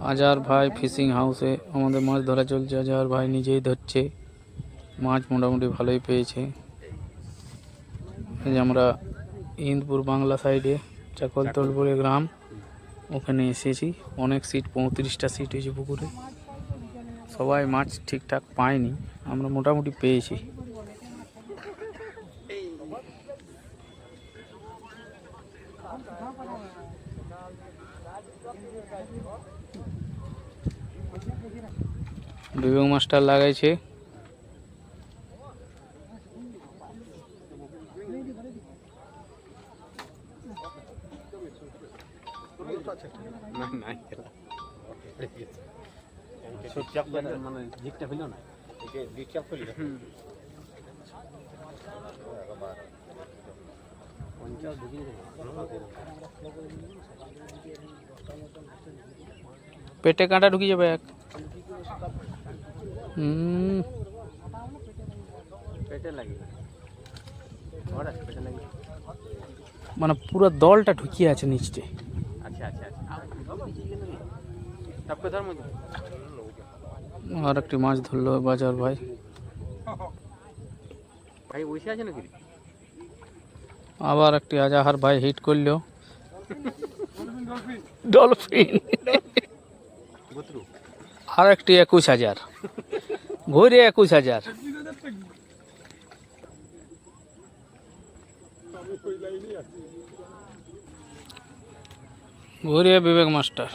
আজহার ভাই ফিশিং হাউসে আমাদের মাছ ধরা চলছে। আজহার ভাই নিজেই ধরছে মাছ, মোটামুটি ভালোই পেয়েছে। এই যে আমরা ইন্দপুর বাংলা সাইডে চাকলতল বলে গ্রাম, ওখানে এসেছি। অনেক সিট, 35টা সিট হয়েছে পুকুরে। সবাই মাছ ঠিকঠাক পায়নি, আমরা মোটামুটি পেয়েছি। বিবেক মাস্টার লাগাইছে। পেটে কাঁটা ঢুকি যাবে এক। মানে পুরো দলটা ঢুকিয়ে আছে নিচে। আর একটি মাছ ধরলো বাজার ভাই। আবার একটি আজহার ভাই হিট করলো ডলফিন। আর একটি 21,000 ঘুরে 21,000। ঘুরে বিবেক মাস্টার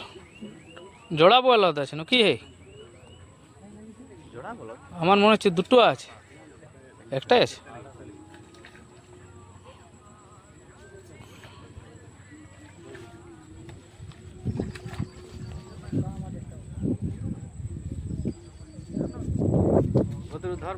জোড়া বলা আছে নাকি? হে, আমার মনে হচ্ছে দুটো আছে, একটাই আছে। ধর